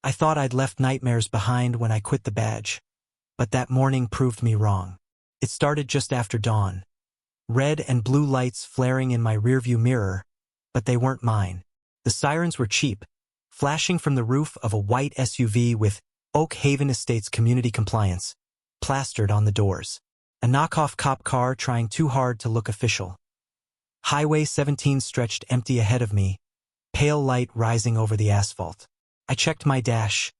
I thought I'd left nightmares behind when I quit the badge. But that morning proved me wrong. It started just after dawn. Red and blue lights flaring in my rearview mirror, but they weren't mine. The sirens were cheap, flashing from the roof of a white SUV with Oak Haven Estates Community Compliance plastered on the doors. A knockoff cop car trying too hard to look official. Highway 17 stretched empty ahead of me, pale light rising over the asphalt. I checked my dash.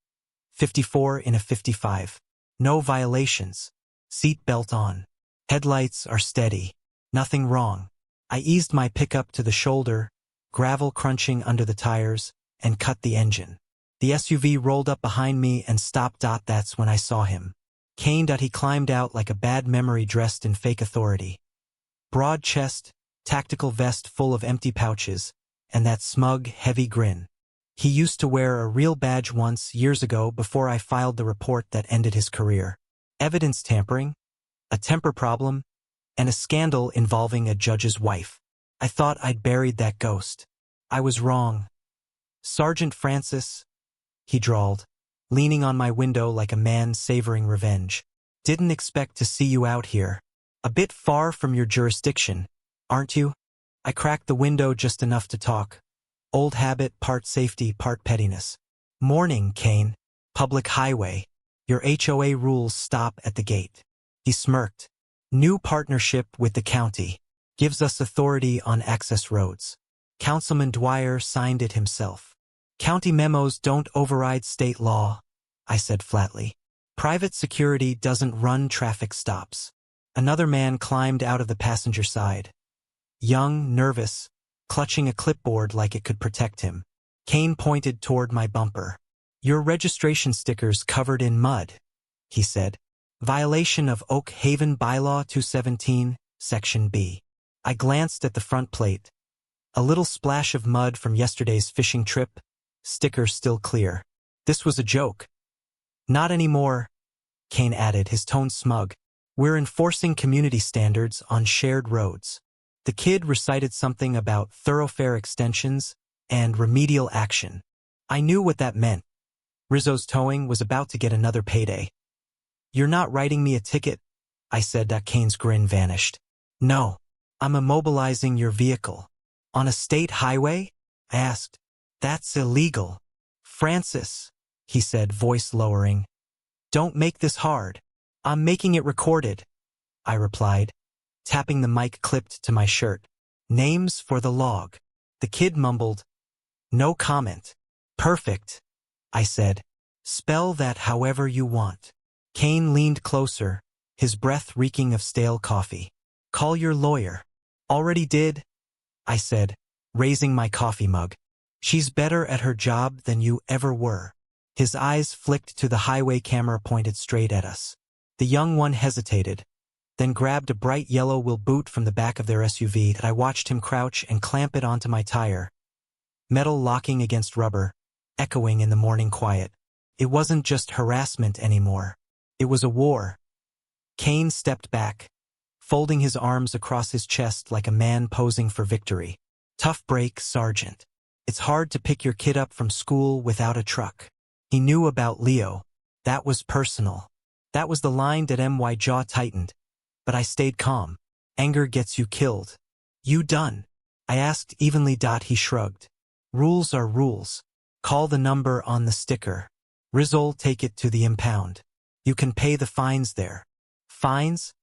54 in a 55. No violations. Seat belt on. Headlights are steady. Nothing wrong. I eased my pickup to the shoulder, gravel crunching under the tires, and cut the engine. The SUV rolled up behind me and stopped. That's when I saw him. Kane. He climbed out like a bad memory dressed in fake authority. Broad chest, tactical vest full of empty pouches, and that smug, heavy grin. He used to wear a real badge once, years ago, before I filed the report that ended his career. Evidence tampering, a temper problem, and a scandal involving a judge's wife. I thought I'd buried that ghost. I was wrong. Sergeant Francis, he drawled, leaning on my window like a man savoring revenge. Didn't expect to see you out here. A bit far from your jurisdiction, aren't you? I cracked the window just enough to talk. Old habit, part safety, part pettiness. Morning, Kane. Public highway. Your HOA rules stop at the gate. He smirked. New partnership with the county. Gives us authority on access roads. Councilman Dwyer signed it himself. County memos don't override state law, I said flatly. Private security doesn't run traffic stops. Another man climbed out of the passenger side. Young, nervous, clutching a clipboard like it could protect him. Kane pointed toward my bumper. Your registration sticker's covered in mud, he said. Violation of Oak Haven Bylaw 217, Section B. I glanced at the front plate. A little splash of mud from yesterday's fishing trip, sticker still clear. This was a joke. Not anymore, Kane added, his tone smug. We're enforcing community standards on shared roads. The kid recited something about thoroughfare extensions and remedial action. I knew what that meant. Rizzo's Towing was about to get another payday. You're not writing me a ticket, I said. Kane's grin vanished. No, I'm immobilizing your vehicle. On a state highway? I asked. That's illegal. Francis, he said, voice lowering. Don't make this hard. I'm making it recorded, I replied, tapping the mic clipped to my shirt. Names for the log. The kid mumbled. No comment. Perfect, I said. Spell that however you want. Kane leaned closer, his breath reeking of stale coffee. Call your lawyer. Already did, I said, raising my coffee mug. She's better at her job than you ever were. His eyes flicked to the highway camera pointed straight at us. The young one hesitated, then grabbed a bright yellow wheel boot from the back of their SUV. I watched him crouch and clamp it onto my tire. Metal locking against rubber, echoing in the morning quiet. It wasn't just harassment anymore. It was a war. Kane stepped back, folding his arms across his chest like a man posing for victory. Tough break, Sergeant. It's hard to pick your kid up from school without a truck. He knew about Leo. That was personal. That was the line that my jaw tightened. But I stayed calm. Anger gets you killed. You done? I asked evenly. He shrugged. Rules are rules. Call the number on the sticker. Rizzo'll take it to the impound. You can pay the fines there. Fines?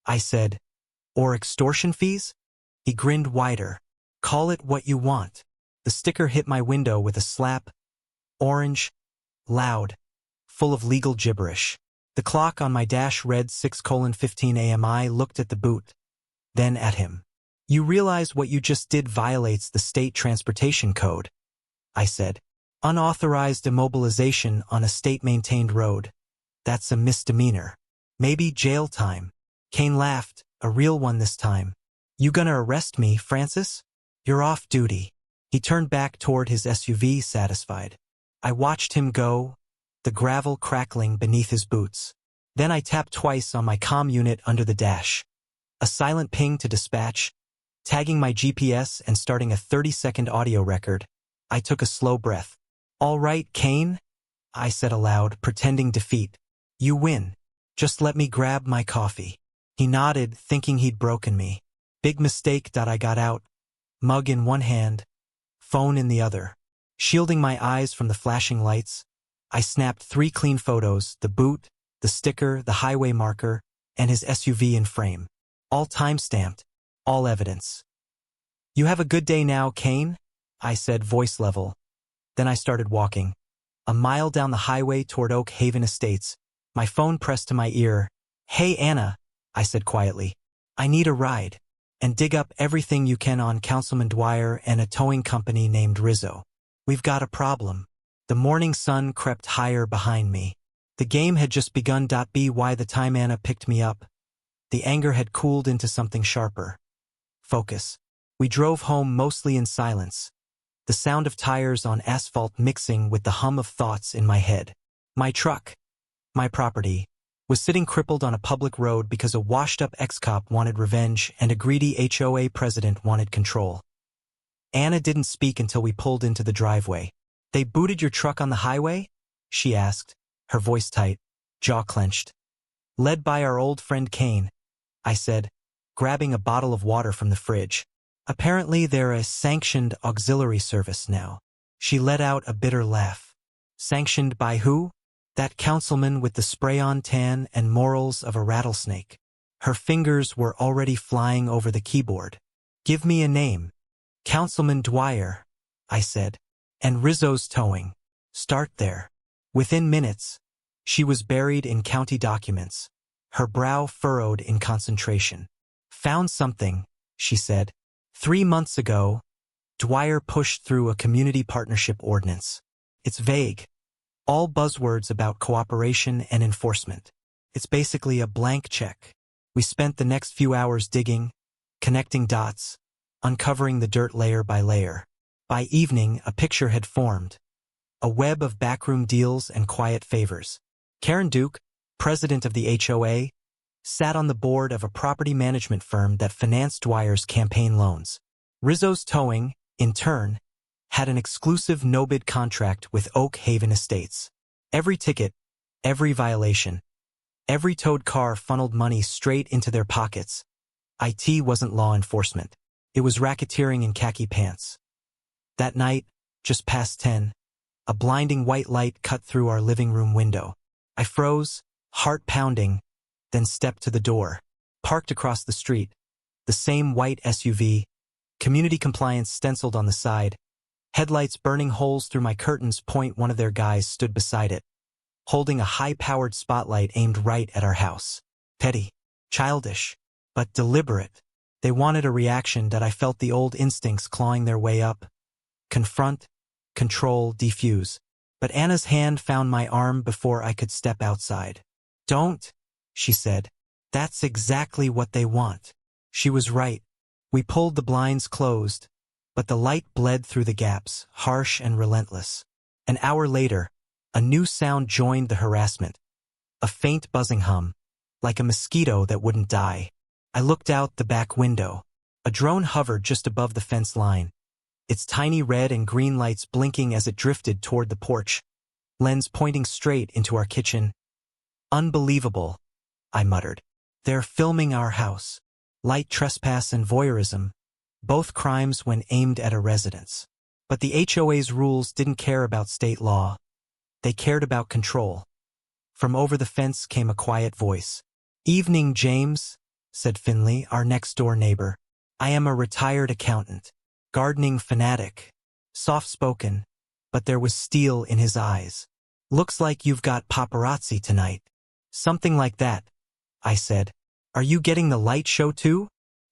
I said. Or extortion fees? He grinned wider. Call it what you want. The sticker hit my window with a slap. Orange. Loud. Full of legal gibberish. The clock on my dash read 6:15 a.m. I looked at the boot, then at him. You realize what you just did violates the state transportation code, I said. Unauthorized immobilization on a state-maintained road. That's a misdemeanor. Maybe jail time. Kane laughed, a real one this time. You gonna arrest me, Francis? You're off duty. He turned back toward his SUV, satisfied. I watched him go, the gravel crackling beneath his boots. Then I tapped twice on my comm unit under the dash. A silent ping to dispatch, tagging my GPS and starting a 30-second audio record. I took a slow breath. All right, Kane? I said aloud, pretending defeat. You win. Just let me grab my coffee. He nodded, thinking he'd broken me. Big mistake. I got out, mug in one hand, phone in the other. Shielding my eyes from the flashing lights, I snapped 3 clean photos, the boot, the sticker, the highway marker, and his SUV in frame. All time-stamped, all evidence. You have a good day now, Kane? I said, voice level. Then I started walking. A mile down the highway toward Oak Haven Estates, my phone pressed to my ear. Hey, Anna, I said quietly. I need a ride. And dig up everything you can on Councilman Dwyer and a towing company named Rizzo. We've got a problem. The morning sun crept higher behind me. The game had just begun. By the time Anna picked me up, the anger had cooled into something sharper. Focus. We drove home mostly in silence, the sound of tires on asphalt mixing with the hum of thoughts in my head. My truck, my property, was sitting crippled on a public road because a washed-up ex-cop wanted revenge and a greedy HOA president wanted control. Anna didn't speak until we pulled into the driveway. They booted your truck on the highway? She asked, her voice tight, jaw clenched. Led by our old friend Kane, I said, grabbing a bottle of water from the fridge. Apparently they're a sanctioned auxiliary service now. She let out a bitter laugh. Sanctioned by who? That councilman with the spray-on tan and morals of a rattlesnake. Her fingers were already flying over the keyboard. Give me a name. Councilman Dwyer, I said. And Rizzo's towing. Start there. Within minutes, she was buried in county documents, her brow furrowed in concentration. Found something, she said. 3 months ago, Dwyer pushed through a community partnership ordinance. It's vague. All buzzwords about cooperation and enforcement. It's basically a blank check. We spent the next few hours digging, connecting dots, uncovering the dirt layer by layer. By evening, a picture had formed. A web of backroom deals and quiet favors. Karen Duke, president of the HOA, sat on the board of a property management firm that financed Dwyer's campaign loans. Rizzo's towing, in turn, had an exclusive no-bid contract with Oak Haven Estates. Every ticket, every violation, every towed car funneled money straight into their pockets. IT wasn't law enforcement. It was racketeering in khaki pants. That night, just past 10, a blinding white light cut through our living room window. I froze, heart pounding, then stepped to the door. Parked across the street, the same white SUV, community compliance stenciled on the side, headlights burning holes through my curtains. One of their guys stood beside it, holding a high-powered spotlight aimed right at our house. Petty, childish, but deliberate. They wanted a reaction that I felt the old instincts clawing their way up. Confront, control, defuse. But Anna's hand found my arm before I could step outside. Don't, she said. That's exactly what they want. She was right. We pulled the blinds closed, but the light bled through the gaps, harsh and relentless. An hour later, a new sound joined the harassment. A faint buzzing hum, like a mosquito that wouldn't die. I looked out the back window. A drone hovered just above the fence line, its tiny red and green lights blinking as it drifted toward the porch, lens pointing straight into our kitchen. Unbelievable, I muttered. They're filming our house. Light trespass and voyeurism, both crimes when aimed at a residence. But the HOA's rules didn't care about state law. They cared about control. From over the fence came a quiet voice. Evening, James, said Finley, our next-door neighbor. I am a retired accountant. Gardening fanatic. Soft-spoken, but there was steel in his eyes. Looks like you've got paparazzi tonight. Something like that, I said. Are you getting the light show too?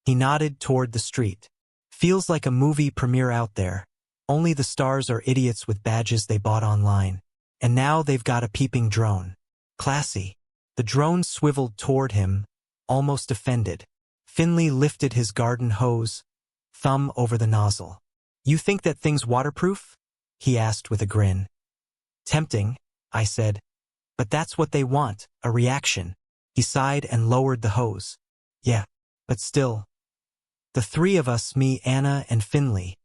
He nodded toward the street. Feels like a movie premiere out there. Only the stars are idiots with badges they bought online. And now they've got a peeping drone. Classy. The drone swiveled toward him, almost offended. Finley lifted his garden hose, thumb over the nozzle. You think that thing's waterproof? He asked with a grin. Tempting, I said. But that's what they want, a reaction. He sighed and lowered the hose. Yeah, but still. The three of us, me, Anna, and Finley,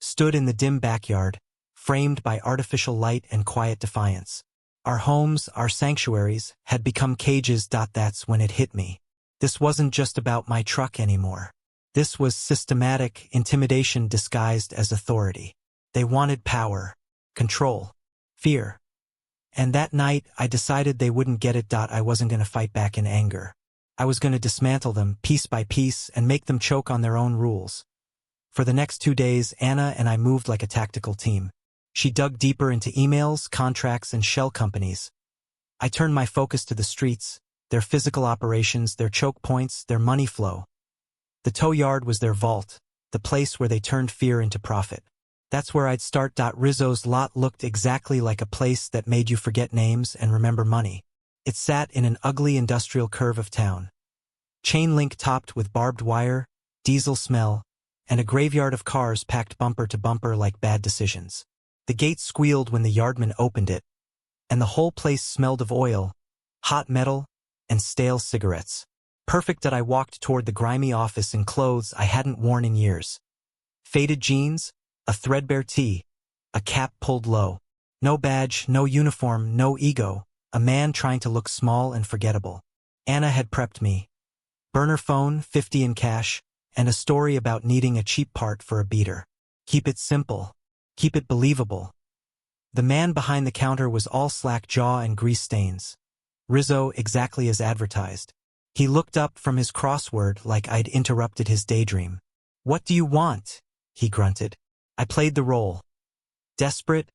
stood in the dim backyard, framed by artificial light and quiet defiance. Our homes, our sanctuaries, had become cages. That's when it hit me. This wasn't just about my truck anymore. This was systematic intimidation disguised as authority. They wanted power, control, fear. And that night, I decided they wouldn't get it. I wasn't going to fight back in anger. I was going to dismantle them piece by piece and make them choke on their own rules. For the next 2 days, Anna and I moved like a tactical team. She dug deeper into emails, contracts, and shell companies. I turned my focus to the streets, their physical operations, their choke points, their money flow. The tow yard was their vault, the place where they turned fear into profit. That's where I'd start. Rizzo's lot looked exactly like a place that made you forget names and remember money. It sat in an ugly industrial curve of town. Chain link topped with barbed wire, diesel smell, and a graveyard of cars packed bumper to bumper like bad decisions. The gate squealed when the yardman opened it, and the whole place smelled of oil, hot metal, and stale cigarettes. Perfect. I walked toward the grimy office in clothes I hadn't worn in years. Faded jeans, a threadbare tee, a cap pulled low. No badge, no uniform, no ego, a man trying to look small and forgettable. Anna had prepped me. Burner phone, 50 in cash, and a story about needing a cheap part for a beater. Keep it simple. Keep it believable. The man behind the counter was all slack jaw and grease stains. Rizzo, exactly as advertised. He looked up from his crossword like I'd interrupted his daydream. "What do you want?" he grunted. I played the role. Desperate,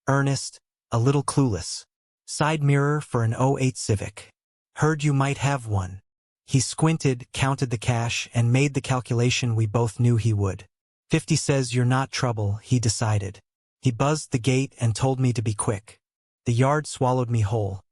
earnest, a little clueless. Side mirror for an '08 Civic. "Heard you might have one." He squinted, counted the cash, and made the calculation we both knew he would. 50 says you're not trouble, he decided. He buzzed the gate and told me to be quick. The yard swallowed me whole.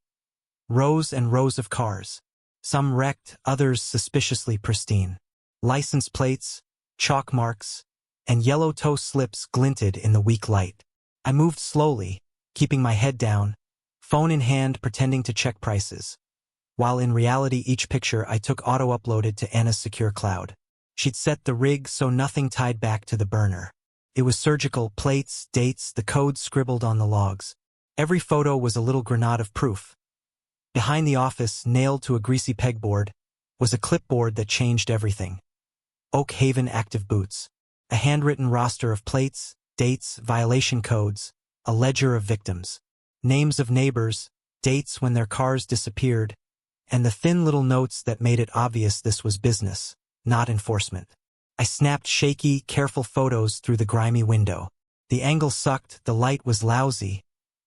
Rows and rows of cars. Some wrecked, others suspiciously pristine. License plates, chalk marks, and yellow toe slips glinted in the weak light. I moved slowly, keeping my head down, phone in hand pretending to check prices. While in reality each picture I took auto-uploaded to Anna's secure cloud. She'd set the rig so nothing tied back to the burner. It was surgical, plates, dates, the codes scribbled on the logs. Every photo was a little grenade of proof. Behind the office, nailed to a greasy pegboard, was a clipboard that changed everything. Oak Haven active boots. A handwritten roster of plates, dates, violation codes, a ledger of victims. Names of neighbors, dates when their cars disappeared, and the thin little notes that made it obvious this was business, not enforcement. I snapped shaky, careful photos through the grimy window. The angle sucked, the light was lousy,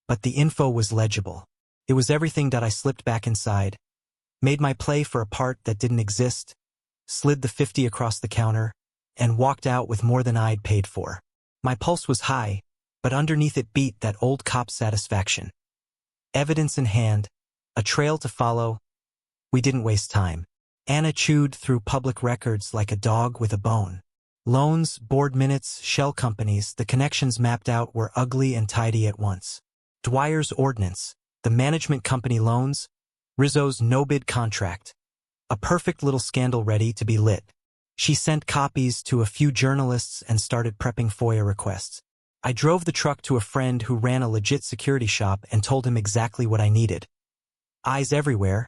but the info was legible. It was everything that I slipped back inside, made my play for a part that didn't exist, slid the 50 across the counter, and walked out with more than I'd paid for. My pulse was high, but underneath it beat that old cop satisfaction. Evidence in hand, a trail to follow. We didn't waste time. Anna chewed through public records like a dog with a bone. Loans, board minutes, shell companies, the connections mapped out were ugly and tidy at once. Dwyer's Ordnance, the management company loans, Rizzo's no-bid contract. A perfect little scandal ready to be lit. She sent copies to a few journalists and started prepping FOIA requests. I drove the truck to a friend who ran a legit security shop and told him exactly what I needed. Eyes everywhere,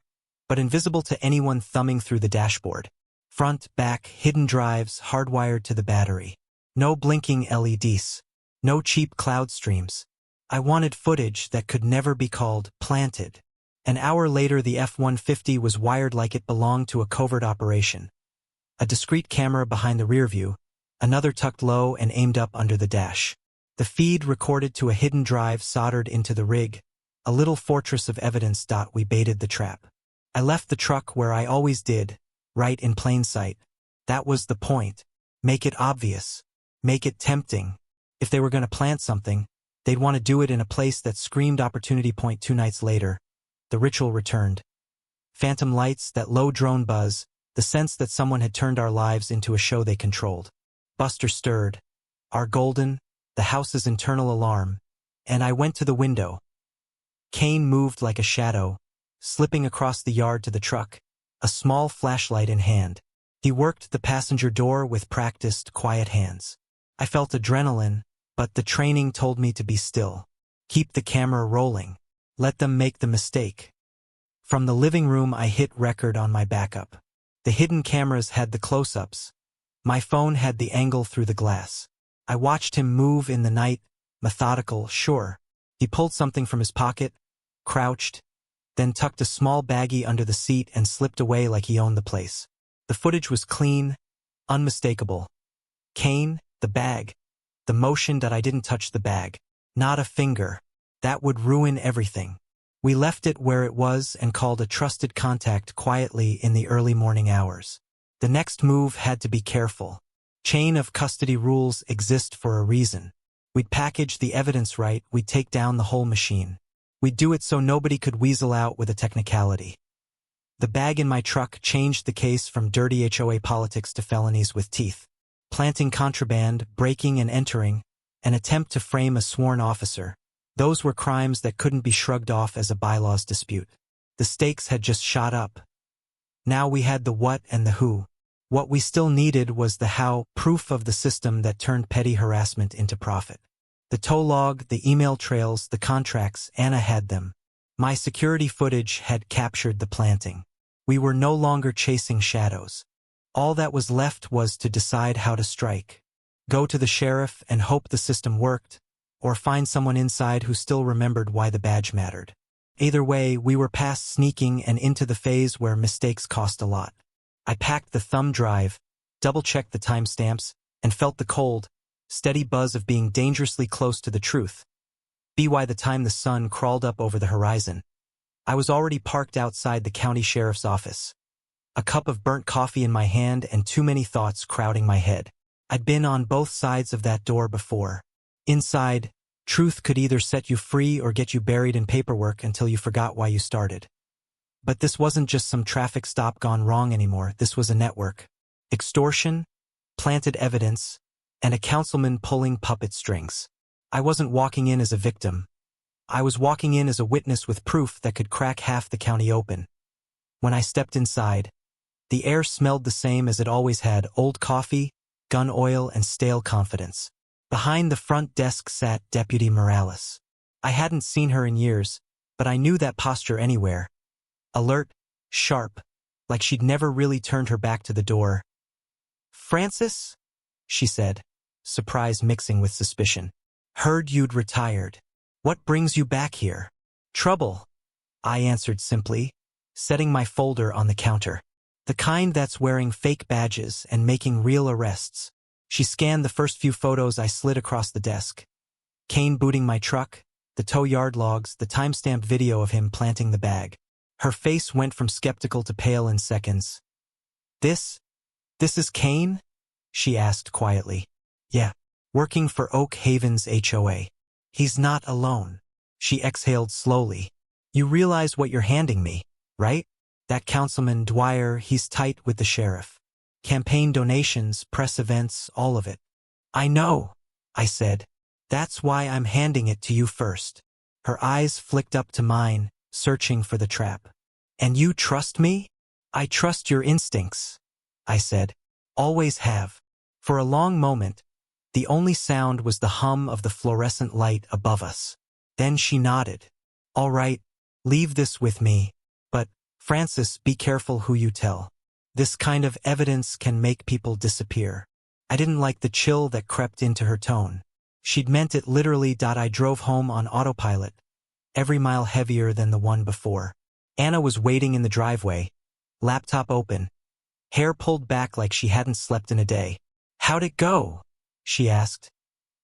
but invisible to anyone thumbing through the dashboard. Front, back, hidden drives hardwired to the battery. No blinking LEDs. No cheap cloud streams. I wanted footage that could never be called planted. An hour later the F-150 was wired like it belonged to a covert operation. A discreet camera behind the rear view, another tucked low and aimed up under the dash. The feed recorded to a hidden drive soldered into the rig, a little fortress of evidence. We baited the trap. I left the truck where I always did, right in plain sight. That was the point. Make it obvious. Make it tempting. If they were going to plant something, they'd want to do it in a place that screamed opportunity. 2 nights later, the ritual returned. Phantom lights, that low drone buzz, the sense that someone had turned our lives into a show they controlled. Buster stirred. Our golden, the house's internal alarm, and I went to the window. Kane moved like a shadow, slipping across the yard to the truck, a small flashlight in hand. He worked the passenger door with practiced, quiet hands. I felt adrenaline, but the training told me to be still. Keep the camera rolling. Let them make the mistake. From the living room I hit record on my backup. The hidden cameras had the close-ups. My phone had the angle through the glass. I watched him move in the night, methodical, sure. He pulled something from his pocket, crouched, then tucked a small baggie under the seat and slipped away like he owned the place. The footage was clean, unmistakable. Kane, the bag. The motion that I didn't touch the bag. Not a finger. That would ruin everything. We left it where it was and called a trusted contact quietly in the early morning hours. The next move had to be careful. Chain of custody rules exist for a reason. We'd package the evidence right, we'd take down the whole machine. We'd do it so nobody could weasel out with a technicality. The bag in my truck changed the case from dirty HOA politics to felonies with teeth. Planting contraband, breaking and entering, an attempt to frame a sworn officer. Those were crimes that couldn't be shrugged off as a bylaws dispute. The stakes had just shot up. Now we had the what and the who. What we still needed was the how, proof of the system that turned petty harassment into profit. The tow log, the email trails, the contracts, Anna had them. My security footage had captured the planting. We were no longer chasing shadows. All that was left was to decide how to strike. Go to the sheriff and hope the system worked, or find someone inside who still remembered why the badge mattered. Either way, we were past sneaking and into the phase where mistakes cost a lot. I packed the thumb drive, double-checked the timestamps, and felt the cold, steady buzz of being dangerously close to the truth. By the time the sun crawled up over the horizon, I was already parked outside the county sheriff's office. A cup of burnt coffee in my hand and too many thoughts crowding my head. I'd been on both sides of that door before. Inside, truth could either set you free or get you buried in paperwork until you forgot why you started. But this wasn't just some traffic stop gone wrong anymore, this was a network. Extortion, planted evidence, and a councilman pulling puppet strings. I wasn't walking in as a victim. I was walking in as a witness with proof that could crack half the county open. When I stepped inside, the air smelled the same as it always had, old coffee, gun oil, and stale confidence. Behind the front desk sat Deputy Morales. I hadn't seen her in years, but I knew that posture anywhere. Alert, sharp, like she'd never really turned her back to the door. "Francis?" she said, surprise mixing with suspicion. "Heard you'd retired. What brings you back here?" "Trouble," I answered simply, setting my folder on the counter. "The kind that's wearing fake badges and making real arrests." She scanned the first few photos I slid across the desk. Kane booting my truck, the tow yard logs, the timestamp video of him planting the bag. Her face went from skeptical to pale in seconds. This is Kane?" she asked quietly. "Yeah, working for Oak Haven's HOA. He's not alone." She exhaled slowly. "You realize what you're handing me, right? That Councilman Dwyer, he's tight with the sheriff. Campaign donations, press events, all of it." "I know," I said. "That's why I'm handing it to you first." Her eyes flicked up to mine, searching for the trap. "And you trust me?" "I trust your instincts," I said. "Always have." For a long moment, the only sound was the hum of the fluorescent light above us. Then she nodded. "All right, leave this with me. But, Francis, be careful who you tell. This kind of evidence can make people disappear." I didn't like the chill that crept into her tone. She'd meant it literally. I drove home on autopilot, every mile heavier than the one before. Anna was waiting in the driveway, laptop open, hair pulled back like she hadn't slept in a day. "How'd it go?" she asked.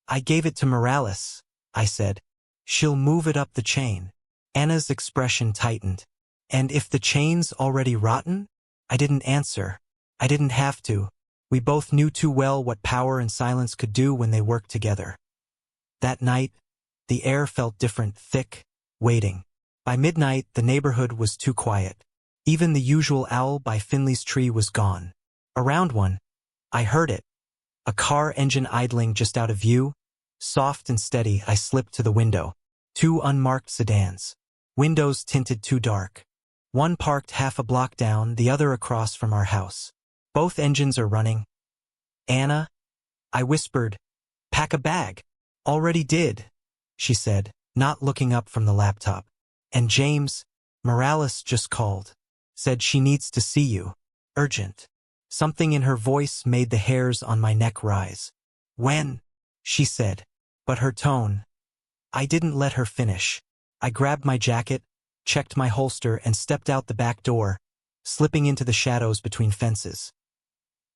"I gave it to Morales," I said. "She'll move it up the chain." Anna's expression tightened. "And if the chain's already rotten?" I didn't answer. I didn't have to. We both knew too well what power and silence could do when they worked together. That night, the air felt different, thick, waiting. By midnight, the neighborhood was too quiet. Even the usual owl by Finley's tree was gone. Around one, I heard it. A car engine idling just out of view. Soft and steady, I slipped to the window. 2 unmarked sedans. Windows tinted too dark. One parked half a block down, the other across from our house. Both engines are running. "Anna?" I whispered. "Pack a bag." "Already did," she said, not looking up from the laptop. And James, Morales just called. Said she needs to see you. Urgent. Something in her voice made the hairs on my neck rise. When? She said. But her tone. I didn't let her finish. I grabbed my jacket, checked my holster, and stepped out the back door, slipping into the shadows between fences.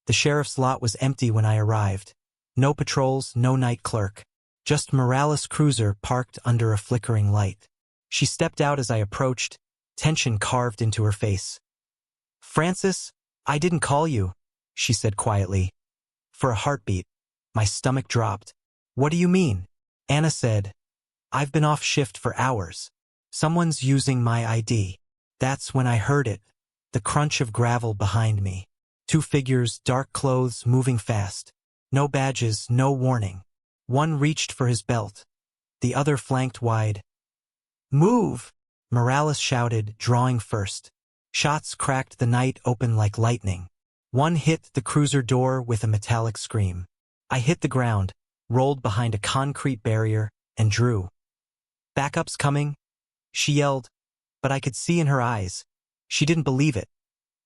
The sheriff's lot was empty when I arrived. No patrols, no night clerk. Just Morales' cruiser parked under a flickering light. She stepped out as I approached, tension carved into her face. Francis, I didn't call you, she said quietly. For a heartbeat, my stomach dropped. What do you mean? Anna said. I've been off shift for hours. Someone's using my ID. That's when I heard it, the crunch of gravel behind me. Two figures, dark clothes, moving fast. No badges, no warning. One reached for his belt. The other flanked wide. Move! Morales shouted, drawing first. Shots cracked the night open like lightning. One hit the cruiser door with a metallic scream. I hit the ground, rolled behind a concrete barrier, and drew. Backup's coming, she yelled, but I could see in her eyes. She didn't believe it.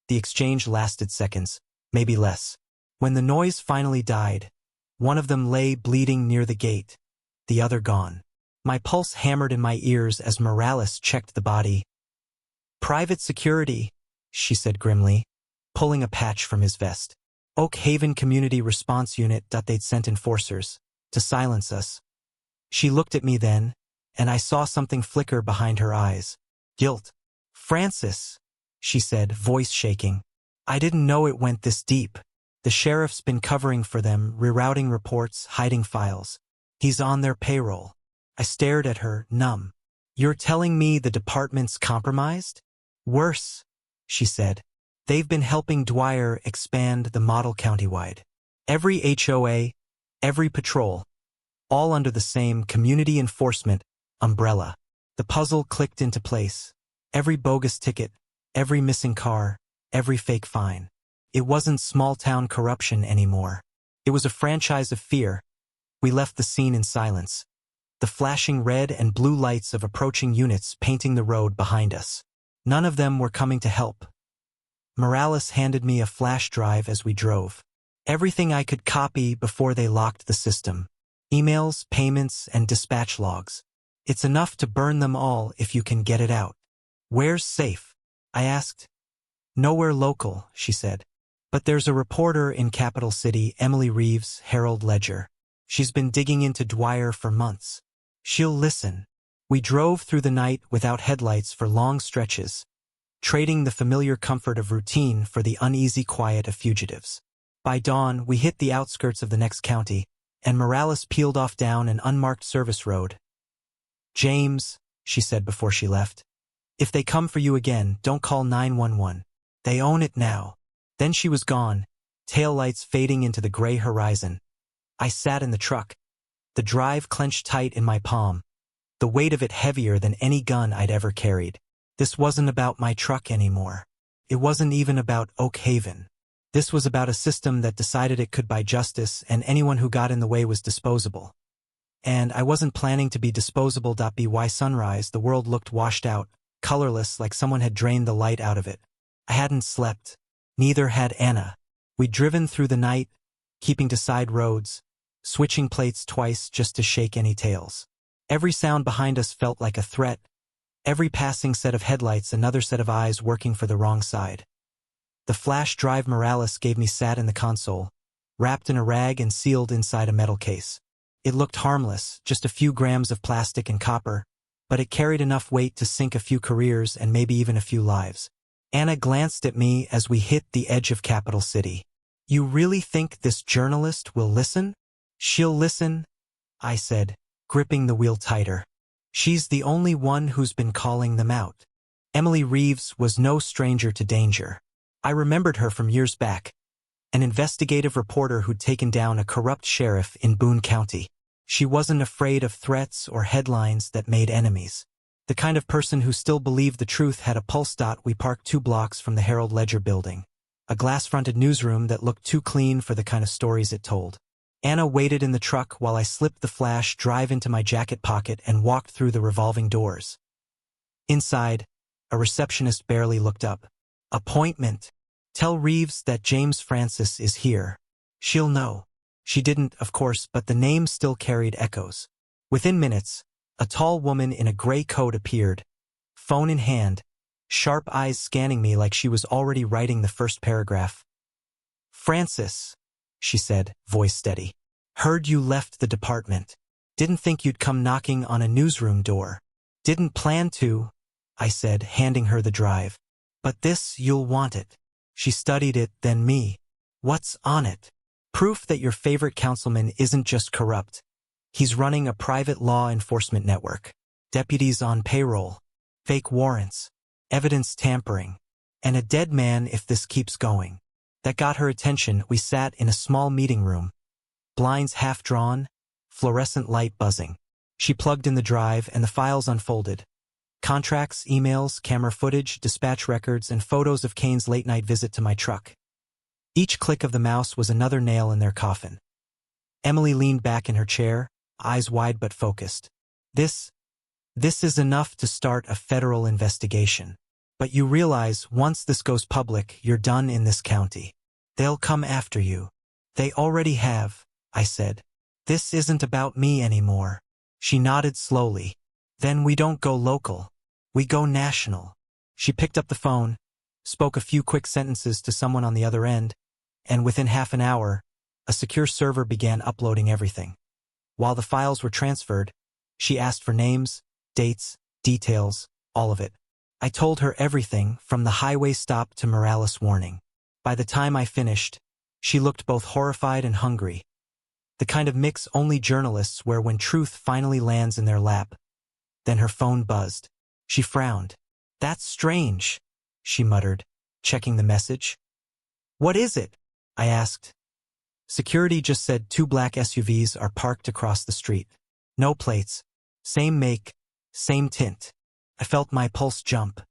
The exchange lasted seconds, maybe less. When the noise finally died, one of them lay bleeding near the gate, the other gone. My pulse hammered in my ears as Morales checked the body. Private security, she said grimly, pulling a patch from his vest. Oak Haven Community Response Unit. They'd sent enforcers to silence us. She looked at me then, and I saw something flicker behind her eyes. Guilt. Francis, she said, voice shaking. I didn't know it went this deep. The sheriff's been covering for them, rerouting reports, hiding files. He's on their payroll. I stared at her, numb. You're telling me the department's compromised? Worse, she said. They've been helping Dwyer expand the model countywide. Every HOA, every patrol, all under the same community enforcement umbrella. The puzzle clicked into place. Every bogus ticket, every missing car, every fake fine. It wasn't small-town corruption anymore. It was a franchise of fear. We left the scene in silence. The flashing red and blue lights of approaching units painting the road behind us. None of them were coming to help. Morales handed me a flash drive as we drove. Everything I could copy before they locked the system. Emails, payments, and dispatch logs. It's enough to burn them all if you can get it out. Where's safe? I asked. Nowhere local, she said. But there's a reporter in Capital City, Emily Reeves, Herald Ledger. She's been digging into Dwyer for months. She'll listen. We drove through the night without headlights for long stretches, trading the familiar comfort of routine for the uneasy quiet of fugitives. By dawn, we hit the outskirts of the next county, and Morales peeled off down an unmarked service road. James, she said before she left, if they come for you again, don't call 911. They own it now. Then she was gone, taillights fading into the gray horizon. I sat in the truck, the drive clenched tight in my palm, the weight of it heavier than any gun I'd ever carried. This wasn't about my truck anymore. It wasn't even about Oak Haven. This was about a system that decided it could buy justice, and anyone who got in the way was disposable. And I wasn't planning to be disposable. By sunrise, the world looked washed out, colorless, like someone had drained the light out of it. I hadn't slept. Neither had Anna. We'd driven through the night, keeping to side roads, switching plates twice just to shake any tails. Every sound behind us felt like a threat. Every passing set of headlights, another set of eyes working for the wrong side. The flash drive Morales gave me sat in the console, wrapped in a rag and sealed inside a metal case. It looked harmless, just a few grams of plastic and copper, but it carried enough weight to sink a few careers and maybe even a few lives. Anna glanced at me as we hit the edge of Capital City. You really think this journalist will listen? She'll listen, I said, gripping the wheel tighter. She's the only one who's been calling them out. Emily Reeves was no stranger to danger. I remembered her from years back, an investigative reporter who'd taken down a corrupt sheriff in Boone County. She wasn't afraid of threats or headlines that made enemies. The kind of person who still believed the truth had a pulse. We parked 2 blocks from the Herald Ledger building, a glass-fronted newsroom that looked too clean for the kind of stories it told. Anna waited in the truck while I slipped the flash drive into my jacket pocket and walked through the revolving doors. Inside, a receptionist barely looked up. Appointment. Tell Reeves that James Francis is here. She'll know. She didn't, of course, but the name still carried echoes. Within minutes, a tall woman in a gray coat appeared, phone in hand, sharp eyes scanning me like she was already writing the first paragraph. Francis, she said, voice steady. Heard you left the department. Didn't think you'd come knocking on a newsroom door. Didn't plan to, I said, handing her the drive. But this, you'll want it. She studied it, then me. What's on it? Proof that your favorite councilman isn't just corrupt. He's running a private law enforcement network. Deputies on payroll. Fake warrants. Evidence tampering. And a dead man if this keeps going. That got her attention. We sat in a small meeting room. Blinds half drawn, fluorescent light buzzing. She plugged in the drive and the files unfolded. Contracts, emails, camera footage, dispatch records, and photos of Kane's late-night visit to my truck. Each click of the mouse was another nail in their coffin. Emily leaned back in her chair, eyes wide but focused. This is enough to start a federal investigation. But you realize once this goes public, you're done in this county. They'll come after you. They already have, I said. This isn't about me anymore. She nodded slowly. Then we don't go local. We go national. She picked up the phone, spoke a few quick sentences to someone on the other end, and within half an hour, a secure server began uploading everything. While the files were transferred, she asked for names, dates, details, all of it. I told her everything, from the highway stop to Morales warning. By the time I finished, she looked both horrified and hungry. The kind of mix only journalists wear when truth finally lands in their lap. Then her phone buzzed. She frowned. That's strange, she muttered, checking the message. What is it? I asked. Security just said 2 black SUVs are parked across the street. No plates. Same make, same tint. I felt my pulse jump.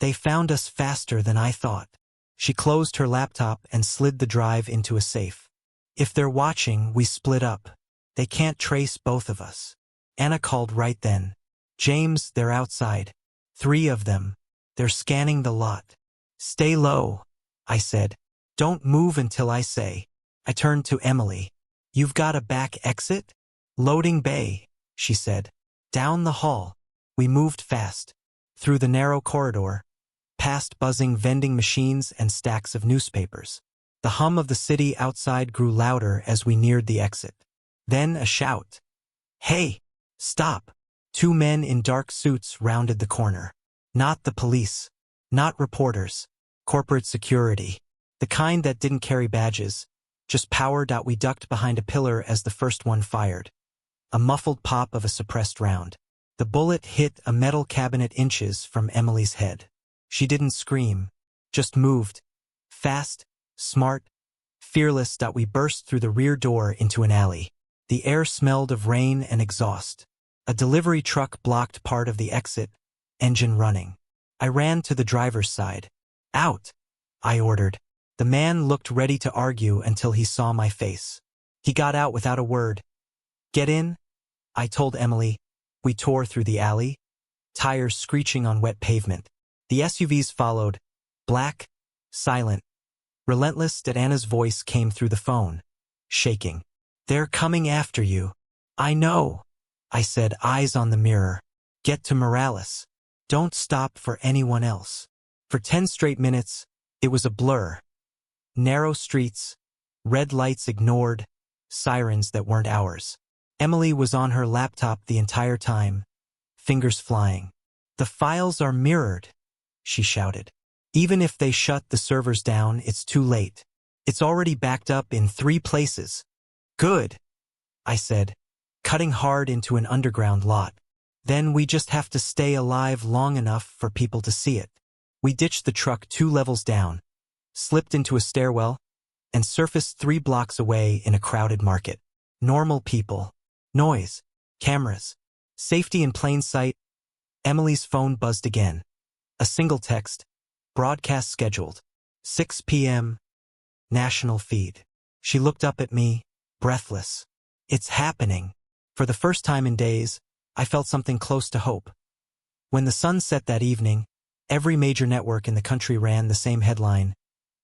They found us faster than I thought. She closed her laptop and slid the drive into a safe. If they're watching, we split up. They can't trace both of us. Anna called right then. James, they're outside. 3 of them. They're scanning the lot. Stay low, I said. Don't move until I say. I turned to Emily. You've got a back exit? Loading bay, she said. Down the hall. We moved fast. Through the narrow corridor, past buzzing vending machines and stacks of newspapers. The hum of the city outside grew louder as we neared the exit. Then a shout. Hey, stop. 2 men in dark suits rounded the corner. Not the police. Not reporters. Corporate security. The kind that didn't carry badges. Just power. We ducked behind a pillar as the first one fired. A muffled pop of a suppressed round. The bullet hit a metal cabinet inches from Emily's head. She didn't scream, just moved. Fast, smart, fearless. We burst through the rear door into an alley. The air smelled of rain and exhaust. A delivery truck blocked part of the exit, engine running. I ran to the driver's side. Out, I ordered. The man looked ready to argue until he saw my face. He got out without a word. Get in, I told Emily. We tore through the alley, tires screeching on wet pavement. The SUVs followed, black, silent, relentless. Anna's voice came through the phone, shaking. They're coming after you. I know, I said, eyes on the mirror. Get to Morales. Don't stop for anyone else. For 10 straight minutes, it was a blur. Narrow streets, red lights ignored, sirens that weren't ours. Emily was on her laptop the entire time, fingers flying. The files are mirrored, she shouted. Even if they shut the servers down, it's too late. It's already backed up in 3 places. Good, I said, cutting hard into an underground lot. Then we just have to stay alive long enough for people to see it. We ditched the truck 2 levels down, slipped into a stairwell, and surfaced 3 blocks away in a crowded market. Normal people. Noise. Cameras. Safety in plain sight. Emily's phone buzzed again. A single text. Broadcast scheduled. 6 p.m. National feed. She looked up at me, breathless. It's happening. For the first time in days, I felt something close to hope. When the sun set that evening, every major network in the country ran the same headline: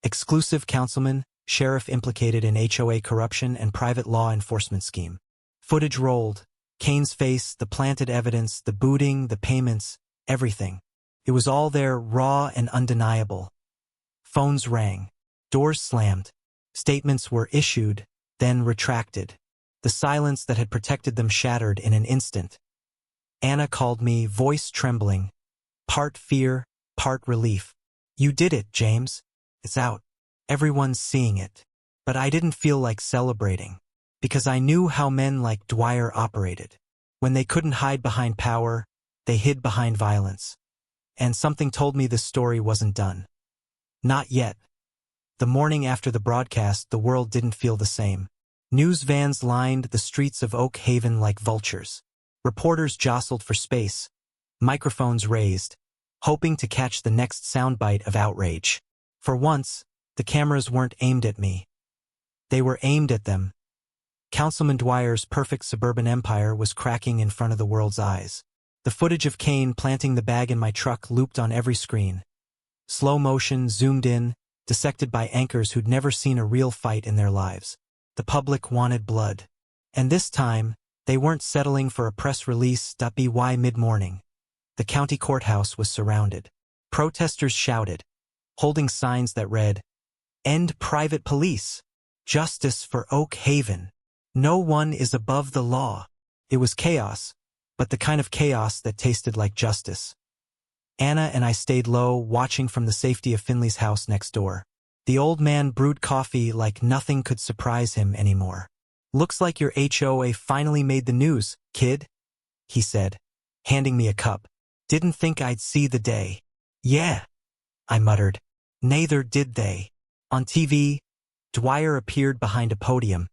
exclusive councilman, sheriff implicated in HOA corruption and private law enforcement scheme. Footage rolled. Kane's face, the planted evidence, the booting, the payments, everything. It was all there, raw and undeniable. Phones rang. Doors slammed. Statements were issued, then retracted. The silence that had protected them shattered in an instant. Anna called me, voice trembling. Part fear, part relief. "You did it, James. It's out. Everyone's seeing it." But I didn't feel like celebrating, because I knew how men like Dwyer operated. When they couldn't hide behind power, they hid behind violence. And something told me this story wasn't done. Not yet. The morning after the broadcast, the world didn't feel the same. News vans lined the streets of Oak Haven like vultures. Reporters jostled for space, microphones raised, hoping to catch the next soundbite of outrage. For once, the cameras weren't aimed at me. They were aimed at them. Councilman Dwyer's perfect suburban empire was cracking in front of the world's eyes. The footage of Kane planting the bag in my truck looped on every screen. Slow motion, zoomed in, dissected by anchors who'd never seen a real fight in their lives. The public wanted blood. And this time, they weren't settling for a press release. By mid-morning, the county courthouse was surrounded. Protesters shouted, holding signs that read, "End private police. Justice for Oak Haven. No one is above the law." It was chaos, but the kind of chaos that tasted like justice. Anna and I stayed low, watching from the safety of Finley's house next door. The old man brewed coffee like nothing could surprise him anymore. "Looks like your HOA finally made the news, kid," he said, handing me a cup. "Didn't think I'd see the day." "Yeah," I muttered. "Neither did they." On TV, Dwyer appeared behind a podium,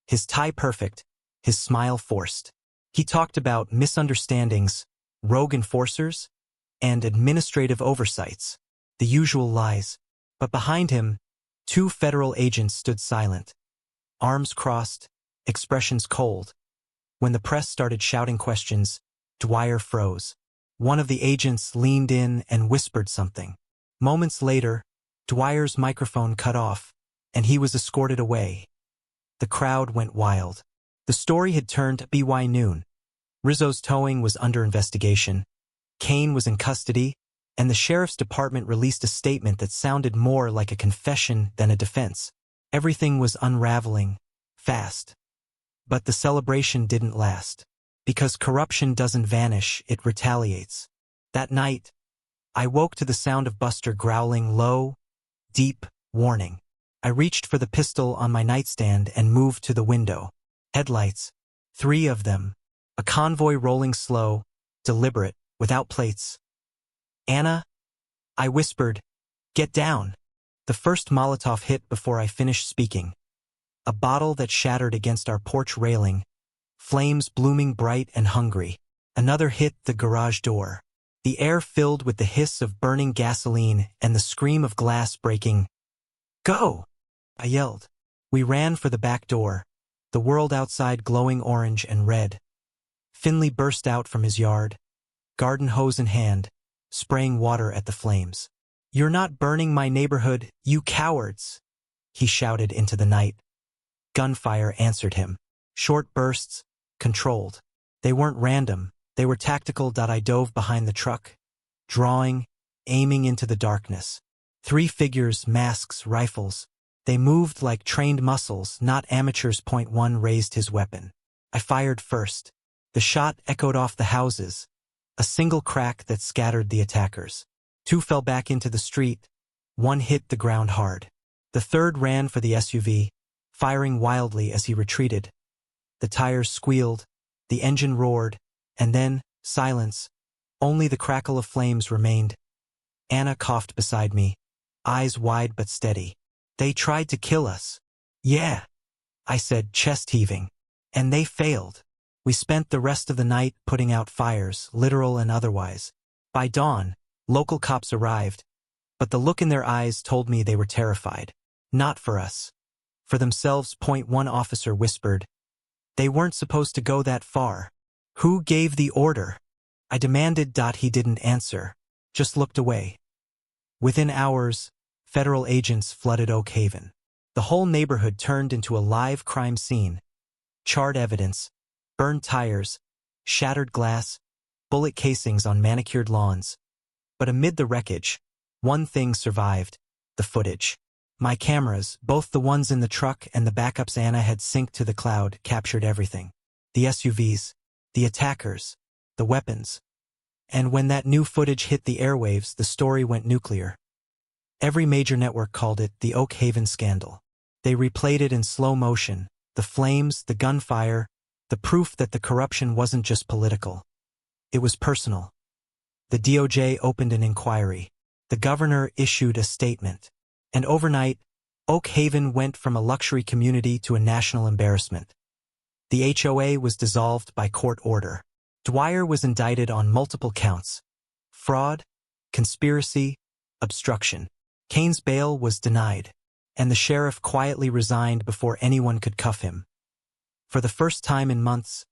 his tie perfect, his smile forced. He talked about misunderstandings, rogue enforcers, and administrative oversights, the usual lies. But behind him, 2 federal agents stood silent, arms crossed, expressions cold. When the press started shouting questions, Dwyer froze. One of the agents leaned in and whispered something. Moments later, Dwyer's microphone cut off, and he was escorted away. The crowd went wild. The story had turned by noon. Rizzo's towing was under investigation. Kane was in custody, and the sheriff's department released a statement that sounded more like a confession than a defense. Everything was unraveling, fast. But the celebration didn't last. Because corruption doesn't vanish, it retaliates. That night, I woke to the sound of Buster growling low, deep, warning. I reached for the pistol on my nightstand and moved to the window. Headlights, 3 of them, a convoy rolling slow, deliberate, without plates. "Anna," I whispered, "get down." The first Molotov hit before I finished speaking. A bottle that shattered against our porch railing, flames blooming bright and hungry. Another hit the garage door. The air filled with the hiss of burning gasoline and the scream of glass breaking. "Go!" I yelled. We ran for the back door, the world outside glowing orange and red. Finley burst out from his yard, garden hose in hand, spraying water at the flames. "You're not burning my neighborhood, you cowards!" he shouted into the night. Gunfire answered him. Short bursts, controlled. They weren't random, they were tactical. I dove behind the truck, drawing, aiming into the darkness. 3 figures, masks, rifles. They moved like trained muscles, not amateurs. One raised his weapon. I fired first. The shot echoed off the houses, a single crack that scattered the attackers. 2 fell back into the street. 1 hit the ground hard. The third ran for the SUV, firing wildly as he retreated. The tires squealed, the engine roared, and then, silence. Only the crackle of flames remained. Anna coughed beside me, eyes wide but steady. "They tried to kill us." "Yeah," I said, chest heaving. "And they failed." We spent the rest of the night putting out fires, literal and otherwise. By dawn, local cops arrived, but the look in their eyes told me they were terrified. Not for us. For themselves. One officer whispered, "They weren't supposed to go that far." "Who gave the order?" I demanded. He didn't answer, just looked away. Within hours, federal agents flooded Oak Haven. The whole neighborhood turned into a live crime scene. Charred evidence, burned tires, shattered glass, bullet casings on manicured lawns. But amid the wreckage, one thing survived: the footage. My cameras, both the ones in the truck and the backups Anna had synced to the cloud, captured everything. The SUVs, the attackers, the weapons. And when that new footage hit the airwaves, the story went nuclear. Every major network called it the Oak Haven scandal. They replayed it in slow motion, the flames, the gunfire, the proof that the corruption wasn't just political. It was personal. The DOJ opened an inquiry. The governor issued a statement. And overnight, Oak Haven went from a luxury community to a national embarrassment. The HOA was dissolved by court order. Dwyer was indicted on multiple counts: fraud, conspiracy, obstruction. Kane's bail was denied, and the sheriff quietly resigned before anyone could cuff him. For the first time in months,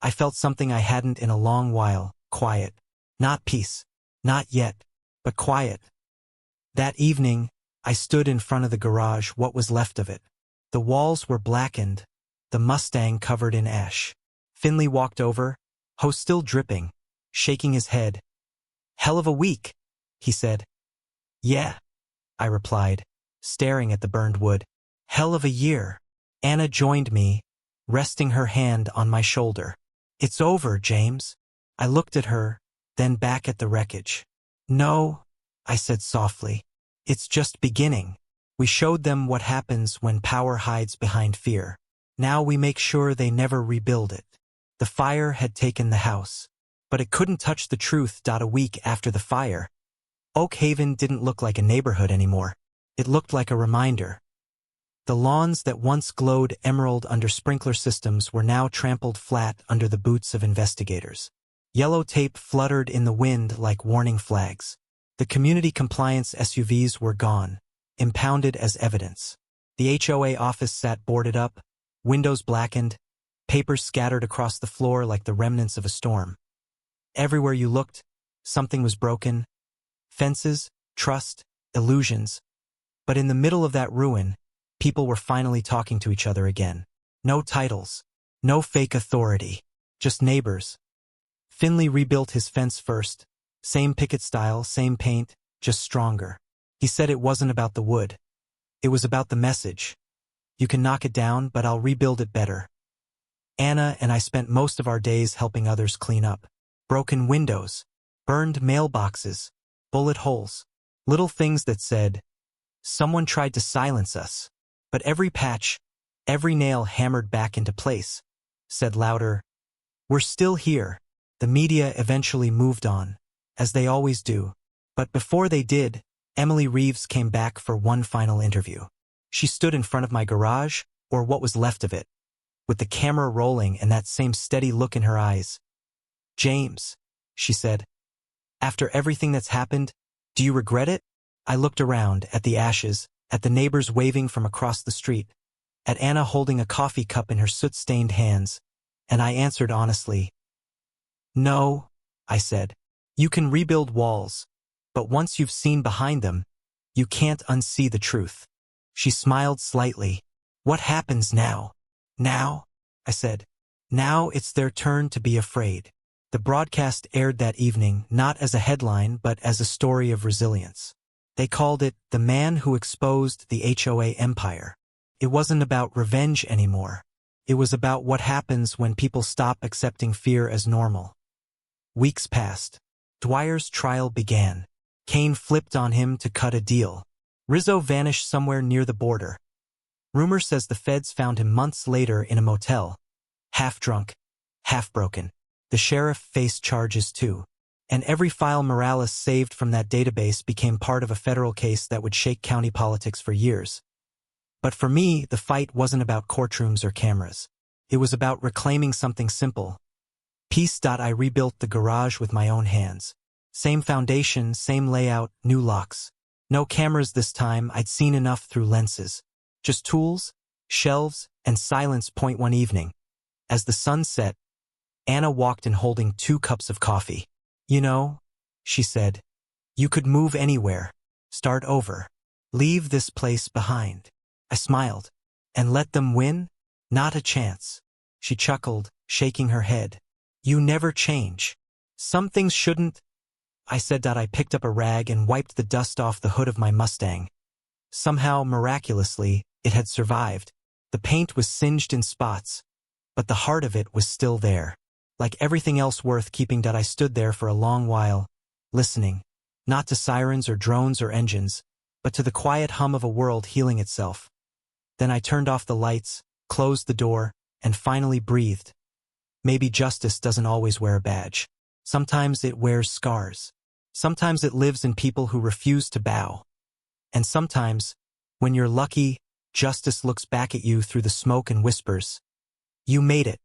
I felt something I hadn't in a long while: quiet. Not peace, not yet, but quiet. That evening, I stood in front of the garage, what was left of it. The walls were blackened, the Mustang covered in ash. Finley walked over, hose still dripping, shaking his head. "Hell of a week," he said. "Yeah," I replied, staring at the burned wood. "Hell of a year." Anna joined me, resting her hand on my shoulder. "It's over, James." I looked at her, then back at the wreckage. "No," I said softly. "It's just beginning. We showed them what happens when power hides behind fear. Now we make sure they never rebuild it." The fire had taken the house, but it couldn't touch the truth. A week after the fire, Oak Haven didn't look like a neighborhood anymore. It looked like a reminder. The lawns that once glowed emerald under sprinkler systems were now trampled flat under the boots of investigators. Yellow tape fluttered in the wind like warning flags. The community compliance SUVs were gone, impounded as evidence. The HOA office sat boarded up, windows blackened, papers scattered across the floor like the remnants of a storm. Everywhere you looked, something was broken: fences, trust, illusions. But in the middle of that ruin, people were finally talking to each other again. No titles, no fake authority, just neighbors. Finley rebuilt his fence first. Same picket style, same paint, just stronger. He said it wasn't about the wood. It was about the message. You can knock it down, but I'll rebuild it better. Anna and I spent most of our days helping others clean up. Broken windows, burned mailboxes, bullet holes, little things that said, "Someone tried to silence us." But every patch, every nail hammered back into place, said louder, "We're still here." The media eventually moved on, as they always do. But before they did, Emily Reeves came back for one final interview. She stood in front of my garage, or what was left of it, with the camera rolling and that same steady look in her eyes. "James," she said, "after everything that's happened, do you regret it?" I looked around, at the ashes, at the neighbors waving from across the street, at Anna holding a coffee cup in her soot-stained hands, and I answered honestly. "No," I said. "You can rebuild walls, but once you've seen behind them, you can't unsee the truth." She smiled slightly. "What happens now?" "Now?" I said. "Now it's their turn to be afraid." The broadcast aired that evening, not as a headline but as a story of resilience. They called it "The Man Who Exposed the HOA Empire." It wasn't about revenge anymore. It was about what happens when people stop accepting fear as normal. Weeks passed. Dwyer's trial began. Kane flipped on him to cut a deal. Rizzo vanished somewhere near the border. Rumor says the feds found him months later in a motel, half drunk, half broken. The sheriff faced charges too. And every file Morales saved from that database became part of a federal case that would shake county politics for years. But for me, the fight wasn't about courtrooms or cameras. It was about reclaiming something simple. Peace. I rebuilt the garage with my own hands. Same foundation, same layout, new locks. No cameras this time, I'd seen enough through lenses. Just tools, shelves, and silence. One evening, as the sun set, Anna walked in holding 2 cups of coffee. You know, she said, you could move anywhere, start over, leave this place behind. I smiled. And let them win? Not a chance. She chuckled, shaking her head. You never change. Some things shouldn't. I said that. I picked up a rag and wiped the dust off the hood of my Mustang. Somehow, miraculously, it had survived. The paint was singed in spots, but the heart of it was still there. Like everything else worth keeping, that I stood there for a long while, listening, not to sirens or drones or engines, but to the quiet hum of a world healing itself. Then I turned off the lights, closed the door, and finally breathed. Maybe justice doesn't always wear a badge. Sometimes it wears scars. Sometimes it lives in people who refuse to bow. And sometimes, when you're lucky, justice looks back at you through the smoke and whispers, "You made it."